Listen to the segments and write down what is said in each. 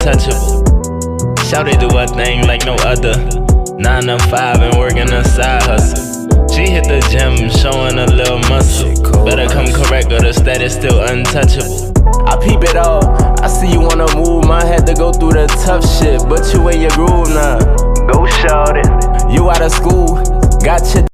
untouchable. Shouty do her thing like no other. 9 to 5 and working a side hustle. She hit the gym, showing a little muscle. Better come correct or the status still untouchable. I peep it all, I see you wanna move. My head to go through the tough shit, but you in your groove now. Go shout it. You out of school, got your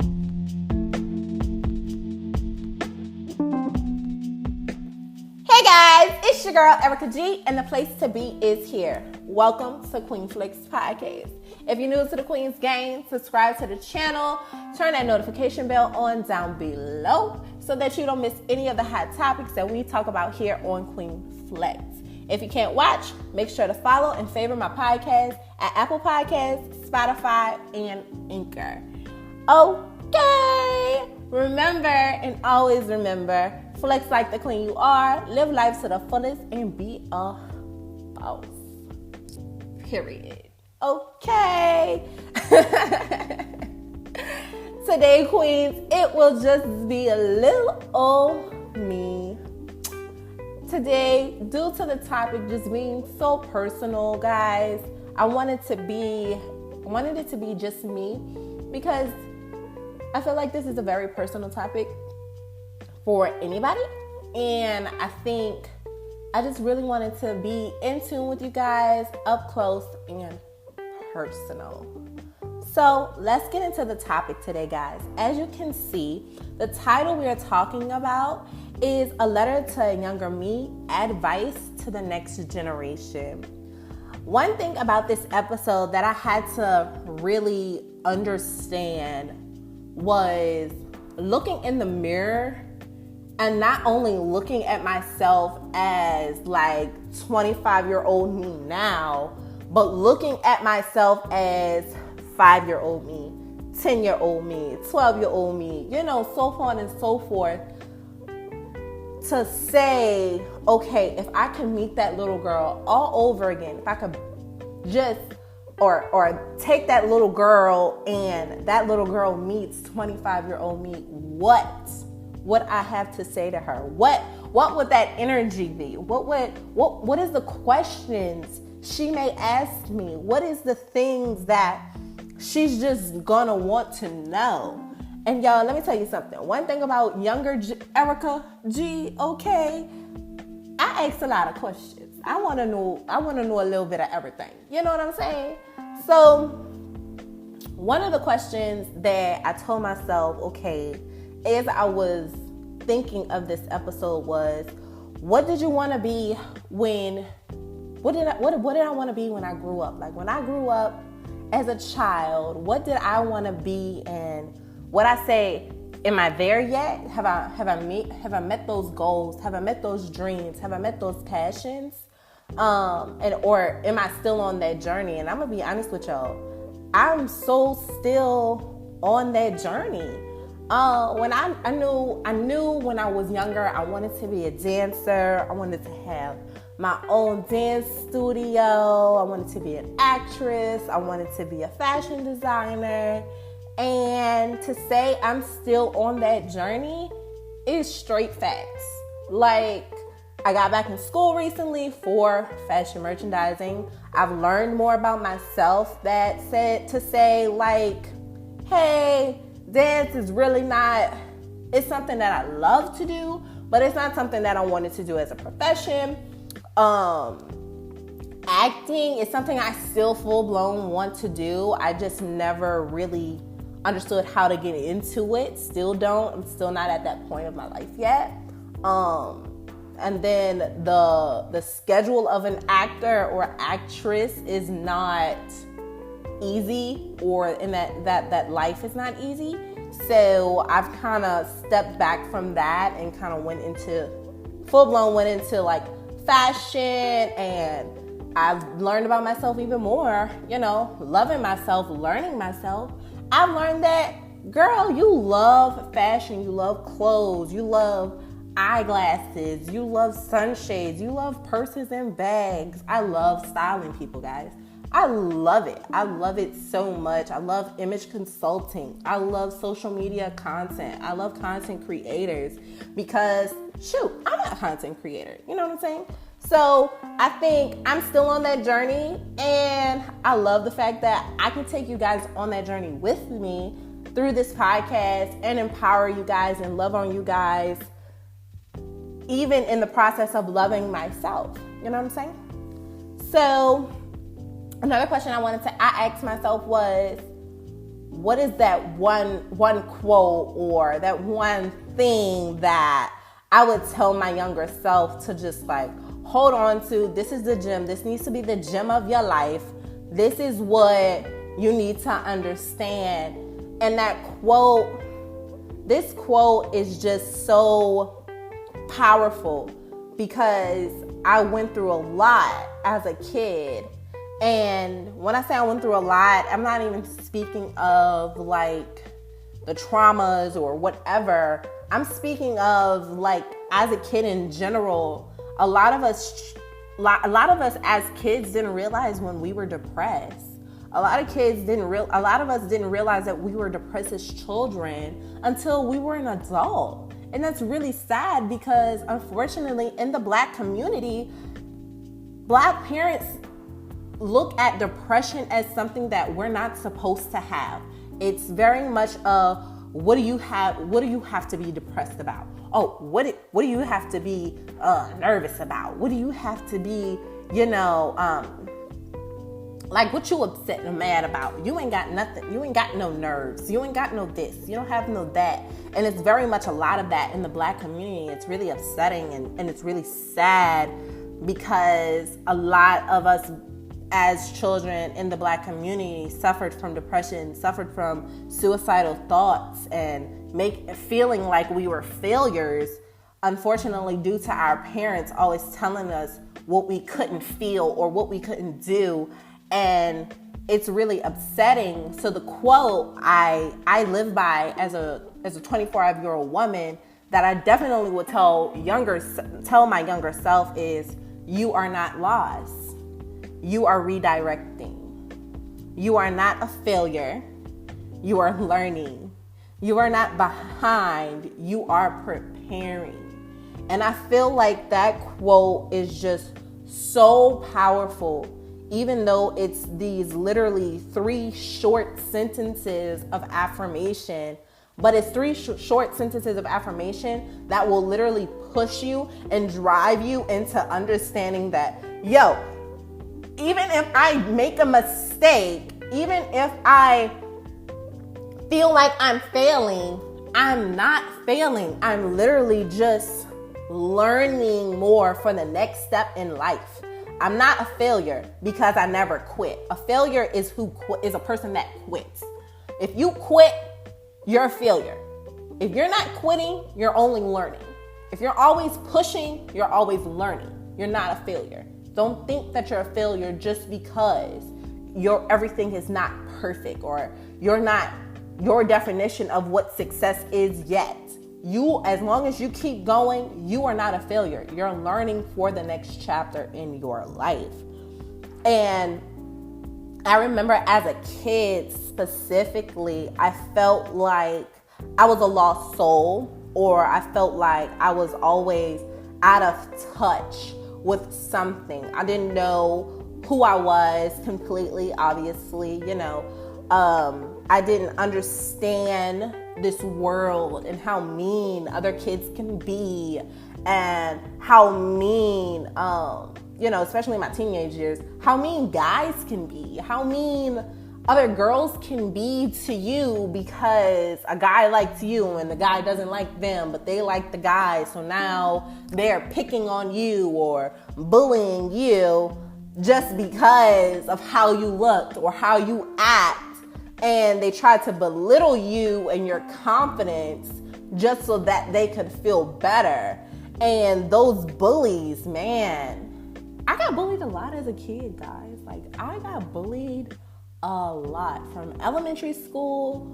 Hey guys, it's your girl Erica G, and the place to be is here. Welcome to Queen Flicks Podcast. If you're new to the Queen's Game, subscribe to the channel, turn that notification bell on down below so that you don't miss any of the hot topics that we talk about here on Queen Flex. If you can't watch, make sure to follow and favor my podcast at Apple Podcasts, Spotify, and Anchor. Okay, remember and always remember, flex like the queen you are, live life to the fullest, and be a boss. Period. Okay. Today, queens, it will just be a little old me. Today, due to the topic just being so personal, guys, I wanted it to be just me because I feel like this is a very personal topic for anybody, and I think I just really wanted to be in tune with you guys, up close and personal. So let's get into the topic today, guys. As you can see, the title we are talking about is A Letter to a Younger Me, Advice to the Next Generation. One thing about this episode that I had to really understand was looking in the mirror and not only looking at myself as like 25-year-old me now, but looking at myself as 5-year-old me, 10-year-old me, 12-year-old me, so on and so forth. To say, okay, if I can meet that little girl all over again, if I could just, or take that little girl and that little girl meets 25-year-old me, what would I have to say to her? What would that energy be? What is the questions she may ask me? What is the things that she's just gonna want to know? And y'all, let me tell you something. One thing about younger Erica G, okay, I ask a lot of questions. I want to know a little bit of everything. You know what I'm saying? So one of the questions that I told myself, okay, as I was thinking of this episode was, what did you want to be what did I want to be when I grew up? Like when I grew up as a child, what did I want to be? And what I say, am I there yet? Have I met those goals? Have I met those dreams? Have I met those passions? Or am I still on that journey? And I'm gonna be honest with y'all, I'm so still on that journey. When I knew when I was younger, I wanted to be a dancer. I wanted to have my own dance studio. I wanted to be an actress. I wanted to be a fashion designer. And to say I'm still on that journey is straight facts. Like, I got back in school recently for fashion merchandising. I've learned more about myself that said to say, like, hey, dance is really not, it's something that I love to do, but it's not something that I wanted to do as a profession. Acting is something I still full-blown want to do. I just never really understood how to get into it. Still don't. I'm still not at that point of my life yet. And then the schedule of an actor or actress is not easy, or in that life is not easy. So I've kind of stepped back from that and kind of went into like fashion, and I've learned about myself even more, loving myself, learning myself. I've learned that, girl, you love fashion, you love clothes, you love eyeglasses, you love sunshades, you love purses and bags. I love styling people, guys. I love it. I love it so much. I love image consulting. I love social media content. I love content creators because, shoot, I'm a content creator. You know what I'm saying? So I think I'm still on that journey, and I love the fact that I can take you guys on that journey with me through this podcast and empower you guys and love on you guys, even in the process of loving myself. You know what I'm saying? So another question I asked myself was, what is that one quote or that one thing that I would tell my younger self to just like hold on to? This is the gem. This needs to be the gem of your life. This is what you need to understand. And this quote is just so powerful because I went through a lot as a kid. And when I say I went through a lot, I'm not even speaking of like the traumas or whatever. I'm speaking of like as a kid in general. A lot of us as kids didn't realize when we were depressed. A lot of us didn't realize that we were depressed as children until we were an adult. And that's really sad because unfortunately in the Black community, Black parents look at depression as something that we're not supposed to have. It's very much what do you have to be depressed about? Oh, what do you have to be nervous about? What do you have to be, like what you upset and mad about? You ain't got nothing. You ain't got no nerves. You ain't got no this. You don't have no that. And it's very much a lot of that in the Black community. It's really upsetting and it's really sad because a lot of us as children in the Black community suffered from depression, suffered from suicidal thoughts, and feeling like we were failures, unfortunately, due to our parents always telling us what we couldn't feel or what we couldn't do. And it's really upsetting. So the quote I live by as a 24-year-old woman that I definitely would tell my younger self is, you are not lost. You are redirecting. You are not a failure. You are learning. You are not behind. You are preparing. And I feel like that quote is just so powerful, even though it's these literally 3 short sentences of affirmation. But it's 3 short sentences of affirmation that will literally push you and drive you into understanding that, even if I make a mistake, even if I feel like I'm failing, I'm not failing. I'm literally just learning more for the next step in life. I'm not a failure because I never quit. A failure is a person that quits. If you quit, you're a failure. If you're not quitting, you're only learning. If you're always pushing, you're always learning. You're not a failure. Don't think that you're a failure just because everything is not perfect or you're not your definition of what success is yet. As long as you keep going, you are not a failure. You're learning for the next chapter in your life. And I remember as a kid specifically, I felt like I was a lost soul, or I felt like I was always out of touch with something. I didn't know who I was completely, obviously, I didn't understand this world and how mean other kids can be and how mean, especially in my teenage years, how mean guys can be, how mean other girls can be to you because a guy likes you and the guy doesn't like them, but they like the guy. So now they're picking on you or bullying you just because of how you looked or how you act. And they try to belittle you and your confidence just so that they could feel better. And those bullies, man, I got bullied a lot as a kid, guys. Like, I got bullied a lot from elementary school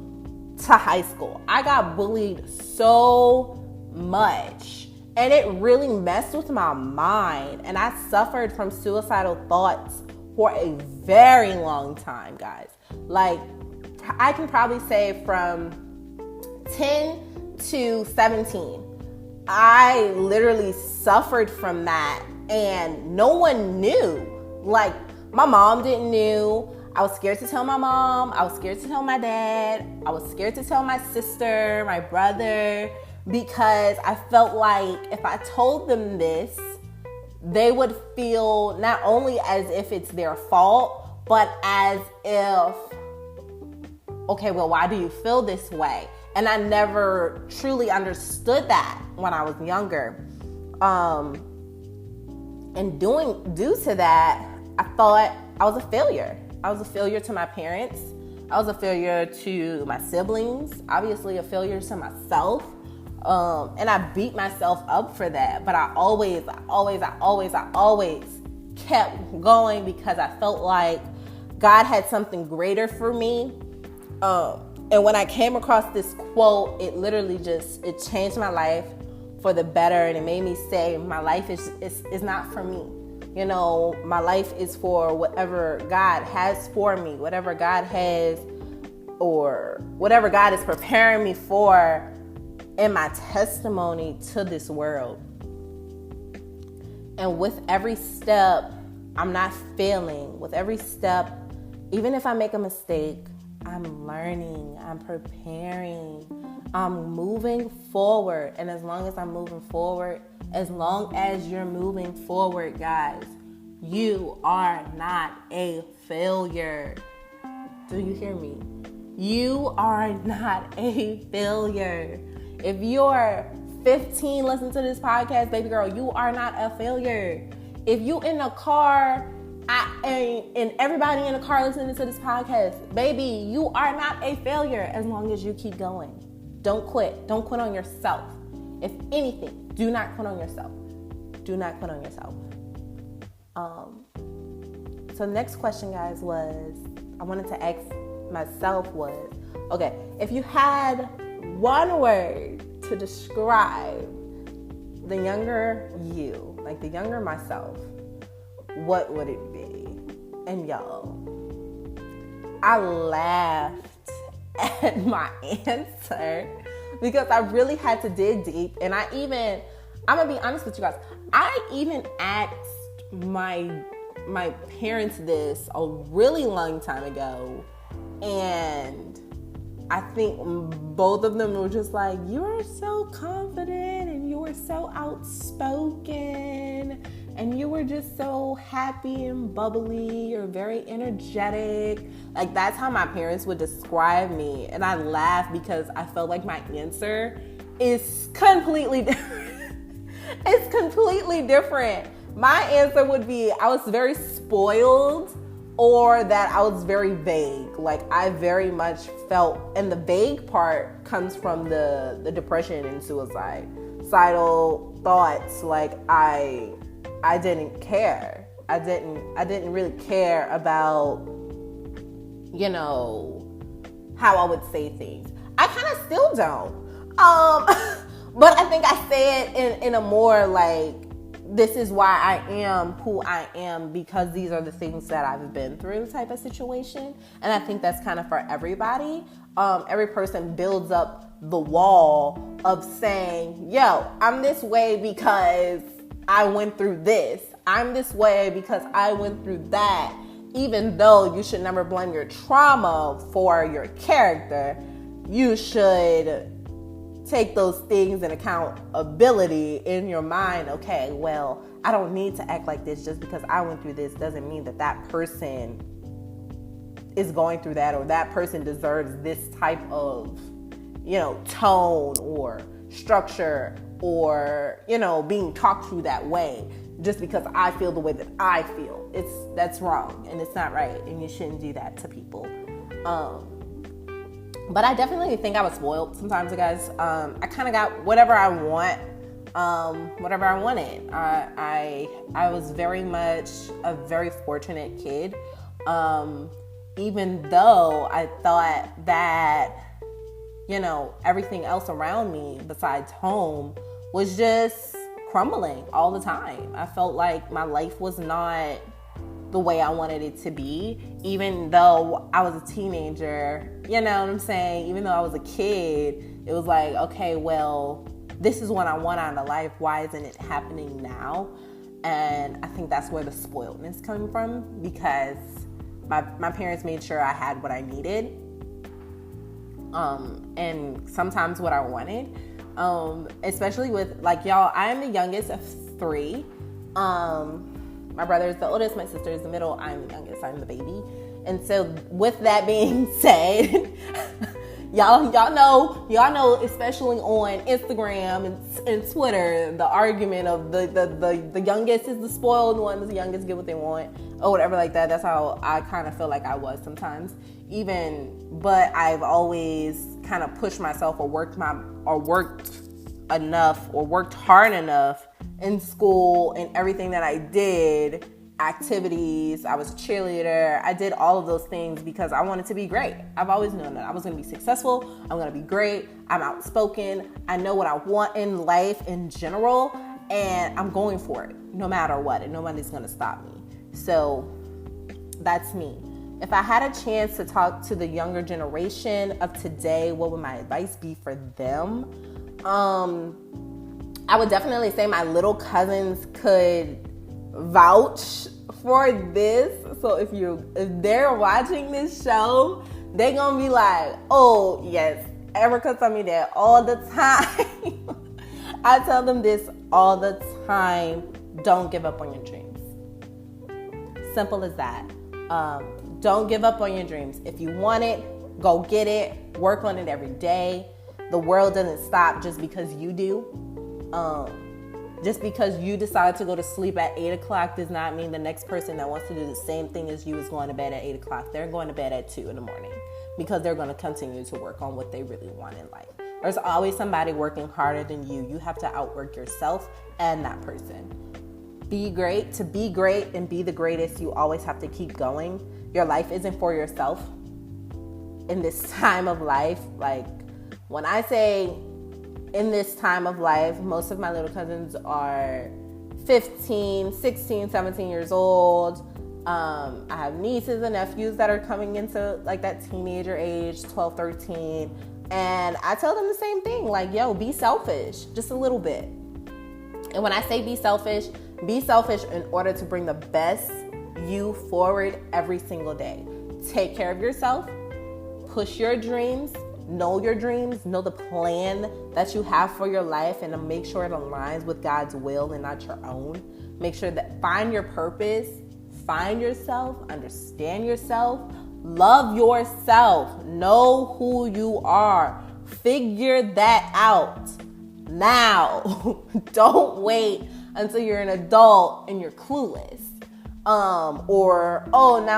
to high school. I got bullied so much, and it really messed with my mind. And I suffered from suicidal thoughts for a very long time, guys. Like, I can probably say from 10 to 17, I literally suffered from that and no one knew. Like, my mom didn't know. I was scared to tell my mom. I was scared to tell my dad. I was scared to tell my sister, my brother, because I felt like if I told them this, they would feel not only as if it's their fault, but as if, okay, well, why do you feel this way? And I never truly understood that when I was younger. And due to that, I thought I was a failure. I was a failure to my parents. I was a failure to my siblings, obviously a failure to myself. And I beat myself up for that. But I always kept going because I felt like God had something greater for me. And when I came across this quote, it literally it changed my life for the better. And it made me say, my life is not for me. You know, my life is for whatever God has for me, whatever God has, or whatever God is preparing me for in my testimony to this world. And with every step, I'm not failing. With every step, even if I make a mistake, I'm learning, I'm preparing, I'm moving forward. And as long as I'm moving forward, as long as you're moving forward, guys, you are not a failure. Do you hear me? You are not a failure. If you're 15, listen to this podcast, baby girl, you are not a failure. If you in a car, and everybody in the car listening to this podcast, baby, you are not a failure as long as you keep going. Don't quit. Don't quit on yourself. If anything, do not quit on yourself. Do not quit on yourself. So next question, guys, I wanted to ask myself was, okay, if you had one word to describe the younger you, like the younger myself, what would it be? And y'all, I laughed at my answer because I really had to dig deep. And I'm gonna be honest with you guys, I even asked my parents this a really long time ago, and I think both of them were just like, you are so confident and you were so outspoken and you were just so happy and bubbly. You're very energetic. Like, that's how my parents would describe me. And I laughed because I felt like my answer is completely different. It's completely different. My answer would be I was very spoiled, or that I was very vague. Like, I very much felt, and the vague part comes from the depression and suicidal thoughts. Like, I didn't care. I didn't really care about, you know, how I would say things. I kind of still don't. But I think I say it in a more like, this is why I am who I am because these are the things that I've been through type of situation. And I think that's kind of for everybody. Every person builds up the wall of saying, yo, I'm this way because I went through this. I'm this way because I went through that. Even though you should never blame your trauma for your character, you should take those things in accountability in your mind. Okay, well, I don't need to act like this just because I went through this doesn't mean that person is going through that, or that person deserves this type of, you know, tone or structure, or, you know, being talked to that way just because I feel the way that I feel. That's wrong and it's not right, and you shouldn't do that to people. But I definitely think I was spoiled sometimes, guys. I kind of got whatever I wanted. I was very much a very fortunate kid. Even though I thought that, you know, everything else around me besides home was just crumbling all the time. I felt like my life was not the way I wanted it to be, even though I was a teenager, you know what I'm saying? Even though I was a kid, it was like, okay, well, this is what I want out of life. Why isn't it happening now? And I think that's where the spoiledness coming from, because my parents made sure I had what I needed, and sometimes what I wanted, especially with, like, y'all, I am the youngest of 3. My brother is the oldest, my sister is the middle, I'm the youngest, I'm the baby. And so with that being said, y'all know, especially on Instagram and Twitter, the argument of the youngest is the spoiled one, the youngest get what they want, or whatever like that. That's how I kind of feel like I was sometimes. But I've always kind of pushed myself or worked hard enough in school and everything that I did. Activities, I was a cheerleader, I did all of those things because I wanted to be great. I've always known that I was going to be successful, I'm going to be great, I'm outspoken, I know what I want in life in general, and I'm going for it no matter what, and nobody's going to stop me. So that's me. If I had a chance to talk to the younger generation of today, what would my advice be for them? I would definitely say my little cousins could vouch for this. So if they're watching this show, they're gonna be like, oh yes, Erica told me that all the time. I tell them this all the time: don't give up on your dreams. Simple as that. Don't give up on your dreams. If you want it, go get it, work on it every day. The world doesn't stop just because you do. Just because you decide to go to sleep at 8 o'clock does not mean the next person that wants to do the same thing as you is going to bed at 8 o'clock. They're going to bed at 2 in the morning because they're going to continue to work on what they really want in life. There's always somebody working harder than you. You have to outwork yourself and that person. Be great. To be great and be the greatest, you always have to keep going. Your life isn't for yourself in this time of life. Like, when I say in this time of life, most of my little cousins are 15, 16, 17 years old. I have nieces and nephews that are coming into like that teenager age, 12, 13. And I tell them the same thing, like, yo, be selfish, just a little bit. And when I say be selfish in order to bring the best you forward every single day. Take care of yourself, push your dreams, know your dreams, know the plan that you have for your life, and to make sure it aligns with God's will and not your own. Make sure that find your purpose, find yourself, understand yourself, love yourself, know who you are, figure that out now. Don't wait until you're an adult and you're clueless. Now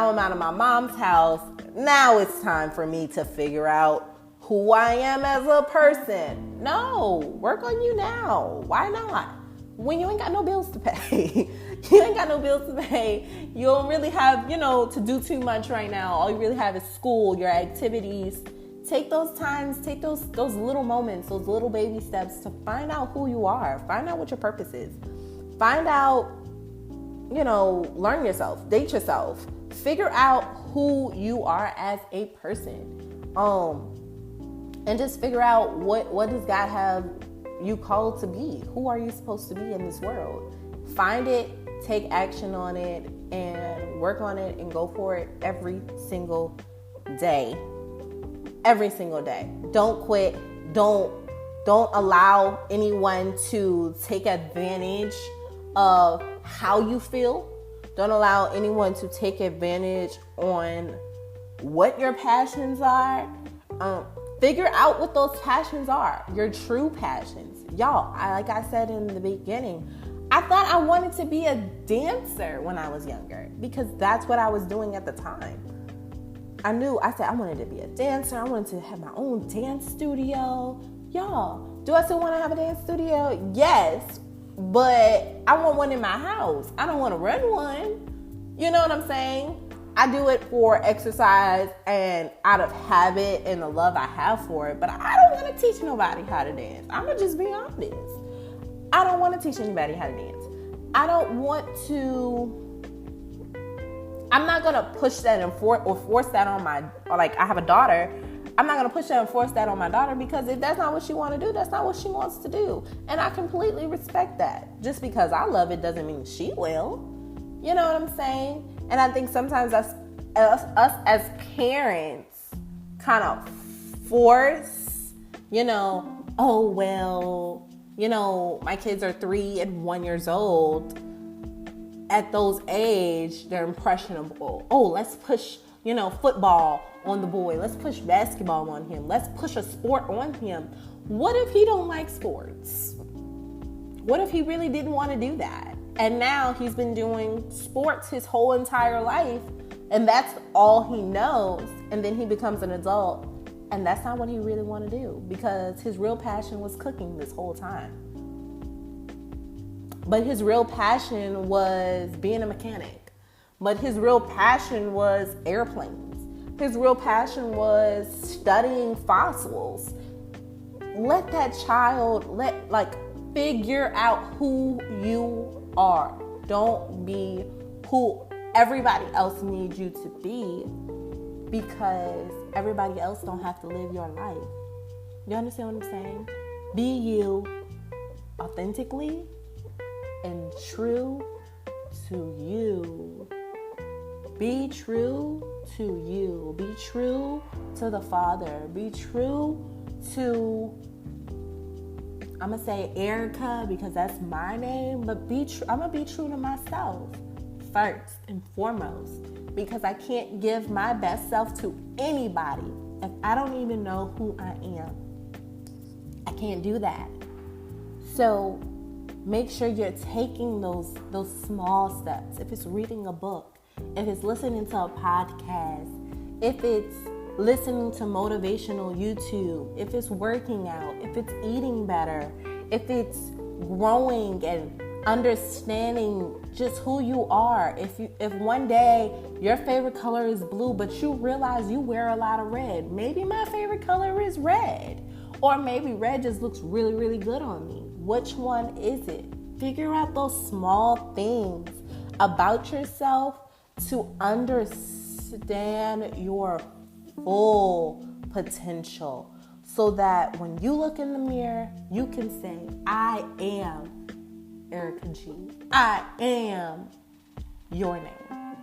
I'm out of my mom's house. Now it's time for me to figure out who I am as a person. No, work on you now. Why not? When you ain't got no bills to pay. You ain't got no bills to pay. You don't really have, to do too much right now. All you really have is school, your activities. Take those times, take those little moments, those little baby steps to find out who you are. Find out what your purpose is. Find out, learn yourself, date yourself. Figure out who you are as a person. And just figure out what does God have you called to be? Who are you supposed to be in this world? Find it, take action on it, and work on it and go for it every single day. Every single day. Don't quit. Don't allow anyone to take advantage of how you feel. Don't allow anyone to take advantage on what your passions are. Figure out what those passions are, your true passions. Y'all, like I said in the beginning, I thought I wanted to be a dancer when I was younger because that's what I was doing at the time. I said I wanted to be a dancer. I wanted to have my own dance studio. Y'all, do I still want to have a dance studio? Yes, but I want one in my house. I don't want to run one. You know what I'm saying? I do it for exercise and out of habit and the love I have for it, but I don't want to teach nobody how to dance. I'm going to just be honest. I don't want to teach anybody how to dance. I'm not going to push that and force that on I have a daughter. I'm not going to push that and force that on my daughter, because if that's not what she wants to do, that's not what she wants to do. And I completely respect that. Just because I love it doesn't mean she will. You know what I'm saying? And I think sometimes us as parents kind of force, oh, well, my kids are 3 and 1 years old. At those age, they're impressionable. Oh, let's push, football on the boy. Let's push basketball on him. Let's push a sport on him. What if he don't like sports? What if he really didn't want to do that? And now he's been doing sports his whole entire life, and that's all he knows. And then he becomes an adult, and that's not what he really want to do, because his real passion was cooking this whole time. But his real passion was being a mechanic. But his real passion was airplanes. His real passion was studying fossils. Let that child figure out who you are. Don't be who everybody else needs you to be, because everybody else don't have to live your life. You understand what I'm saying? Be you authentically and true to you. Be true to you. Be true to the Father. Be true to, I'm going to say Erica because that's my name, but I'm going to be true to myself first and foremost, because I can't give my best self to anybody if I don't even know who I am. I can't do that. So make sure you're taking those small steps. If it's reading a book, if it's listening to a podcast, if it's listening to motivational YouTube, if it's working out, if it's eating better, if it's growing and understanding just who you are. If one day your favorite color is blue, but you realize you wear a lot of red, maybe my favorite color is red. Or maybe red just looks really, really good on me. Which one is it? Figure out those small things about yourself to understand your full potential, so that when you look in the mirror, you can say, I am Erica G. I am your name.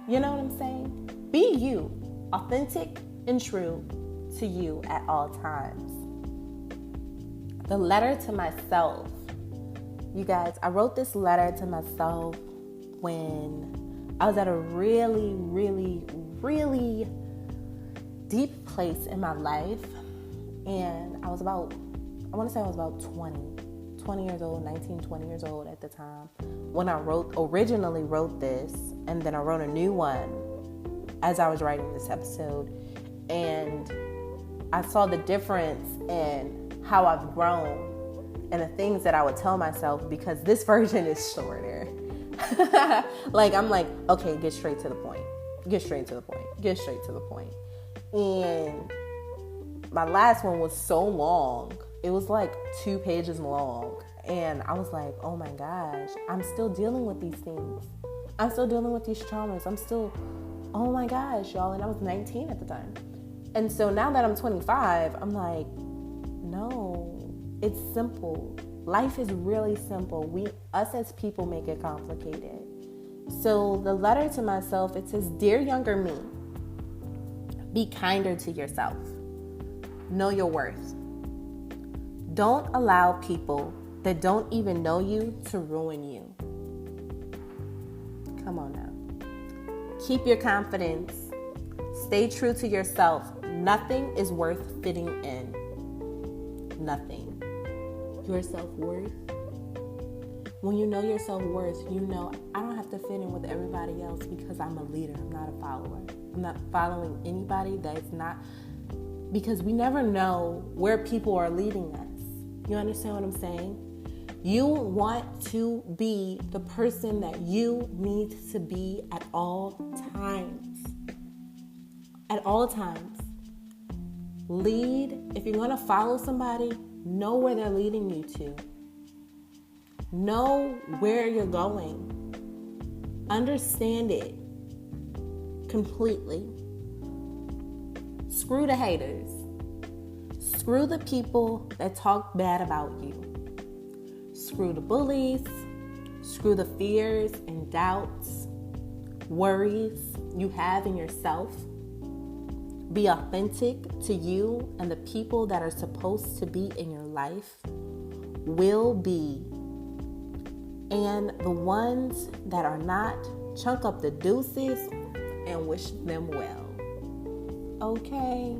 You know what I'm saying? Be you, authentic and true to you at all times. The letter to myself. You guys, I wrote this letter to myself when I was at a really, really, really deep place in my life. And I was about 20 years old, 19, 20 years old at the time when I originally wrote this, and then I wrote a new one as I was writing this episode. And I saw the difference in how I've grown and the things that I would tell myself, because this version is shorter. I'm like, okay, get straight to the point. And my last one was so long. It was like 2 pages long. And I was like, oh my gosh, I'm still dealing with these things. I'm still dealing with these traumas. Oh my gosh, y'all. And I was 19 at the time. And so now that I'm 25, I'm like, no, it's simple. Life is really simple. Us as people make it complicated. So the letter to myself, it says, Dear younger me, be kinder to yourself. Know your worth. Don't allow people that don't even know you to ruin you. Come on now. Keep your confidence. Stay true to yourself. Nothing is worth fitting in. Nothing. Your self-worth. When you know your self-worth, you know, I don't have to fit in with everybody else because I'm a leader. I'm not a follower. I'm not following anybody that's not, because we never know where people are leading us. You understand what I'm saying? You want to be the person that you need to be at all times. At all times. Lead. If you're going to follow somebody, know where they're leading you to. Know where you're going. Understand it completely. Screw the haters. Screw the people that talk bad about you. Screw the bullies. Screw the fears and doubts, worries you have in yourself. Be authentic to you, and the people that are supposed to be in your life will be. And the ones that are not, chunk up the deuces and wish them well. Okay?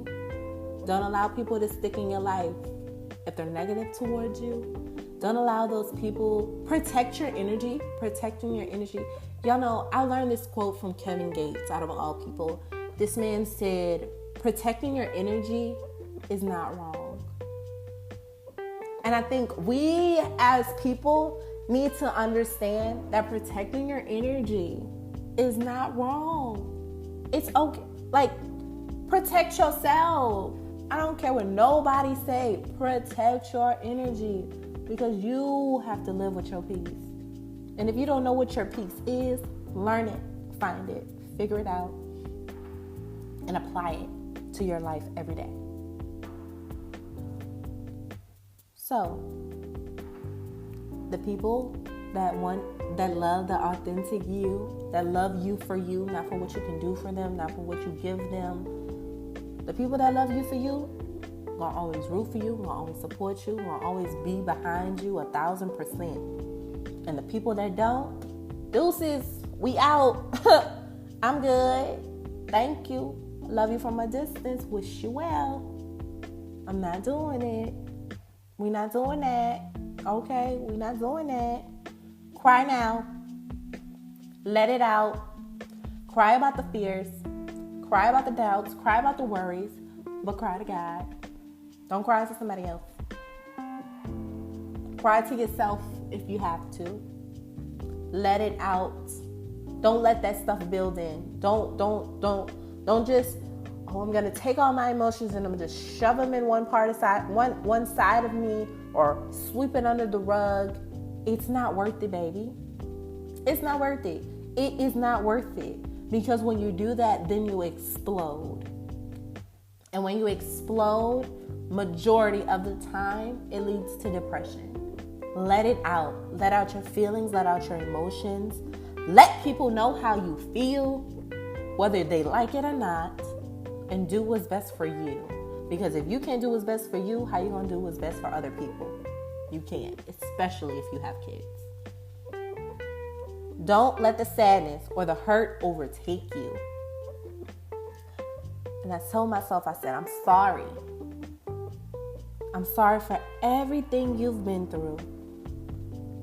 Don't allow people to stick in your life if they're negative towards you. Don't allow those people. Protect your energy. Protecting your energy. Y'all know, I learned this quote from Kevin Gates, out of all people. This man said, protecting your energy is not wrong. And I think we as people need to understand that protecting your energy is not wrong. It's okay. Like, protect yourself. I don't care what nobody say. Protect your energy, because you have to live with your peace. And if you don't know what your peace is, learn it, find it, figure it out, and apply it to your life every day. So, the people that love the authentic you, that love you for you, not for what you can do for them, not for what you give them. The people that love you for you, gonna always root for you, gonna always support you, gonna always be behind you 1,000%. And the people that don't, deuces, we out. I'm good. Thank you. Love you from a distance. Wish you well. I'm not doing it. We're not doing that. Okay? We're not doing that. Cry now. Let it out. Cry about the fears. Cry about the doubts. Cry about the worries. But cry to God. Don't cry to somebody else. Cry to yourself if you have to. Let it out. Don't let that stuff build in. Don't just, I'm going to take all my emotions and I'm going to just shove them in one side of me, or sweep it under the rug. It's not worth it, baby. It's not worth it. It is not worth it. Because when you do that, then you explode. And when you explode, majority of the time, it leads to depression. Let it out. Let out your feelings. Let out your emotions. Let people know how you feel, whether they like it or not, and do what's best for you. Because if you can't do what's best for you, how you gonna do what's best for other people? You can't, especially if you have kids. Don't let the sadness or the hurt overtake you. And I told myself, I said, I'm sorry. I'm sorry for everything you've been through.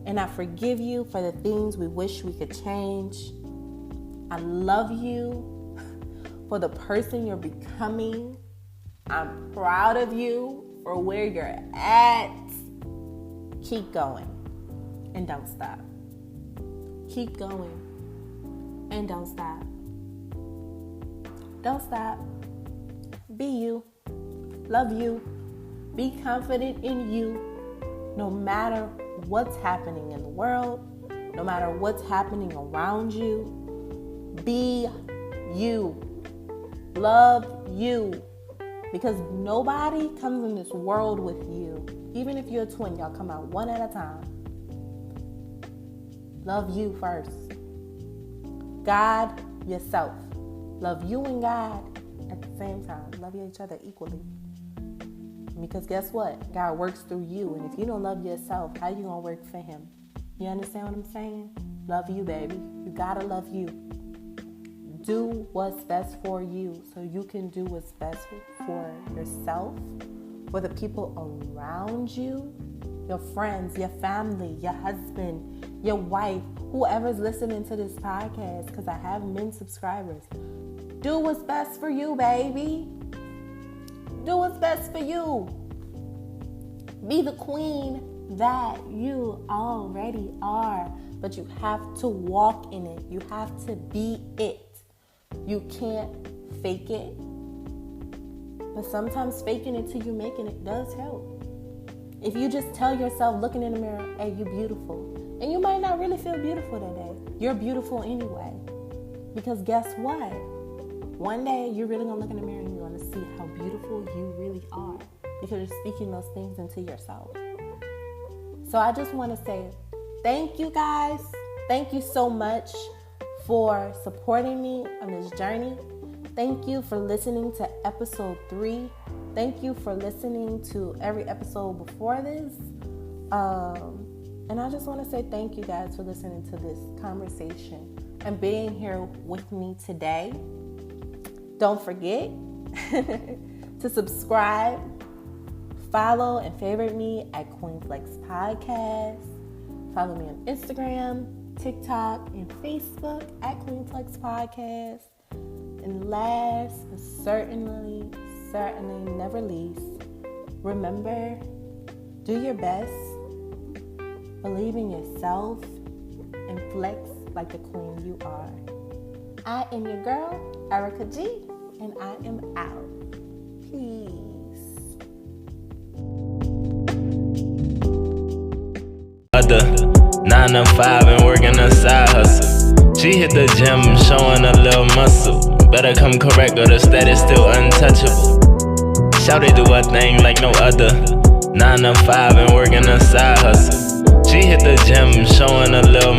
And I forgive you for the things we wish we could change. I love you for the person you're becoming. I'm proud of you for where you're at. Keep going and don't stop. Keep going and don't stop. Don't stop. Be you. Love you. Be confident in you. No matter what's happening in the world, no matter what's happening around you, be you. Love you. Because nobody comes in this world with you. Even if you're a twin, y'all come out one at a time. Love you first. God, yourself. Love you and God at the same time. Love each other equally. Because guess what? God works through you. And if you don't love yourself, how you going to work for him? You understand what I'm saying? Love you, baby. You got to love you. Do what's best for you so you can do what's best for yourself, for the people around you, your friends, your family, your husband, your wife, whoever's listening to this podcast, because I have men subscribers. Do what's best for you, baby. Do what's best for you. Be the queen that you already are, but you have to walk in it. You have to be it. You can't fake it. But sometimes faking it till you making it does help. If you just tell yourself, looking in the mirror, hey, you're beautiful. And you might not really feel beautiful today. You're beautiful anyway. Because guess what? One day, you're really going to look in the mirror and you're going to see how beautiful you really are. because you're speaking those things into yourself. So I just want to say thank you guys. Thank you so much for supporting me on this journey. Thank you for listening to episode 3. Thank you for listening to every episode before this. And I just want to say thank you guys for listening to this conversation and being here with me today. Don't forget to subscribe, follow, and favorite me at Queenflex Podcast. Follow me on Instagram, TikTok, and Facebook at Queenflex Podcast. And last but certainly never least, remember, do your best, believe in yourself, and flex like the queen you are. I am your girl, Erica G, and I am out. Peace. Other 9 to 5 and working a side hustle. She hit the gym, showing a little muscle. Better come correct or the status still untouchable. Shawty do her thing like no other. 9 to 5 and working a side hustle. She hit the gym, showing a little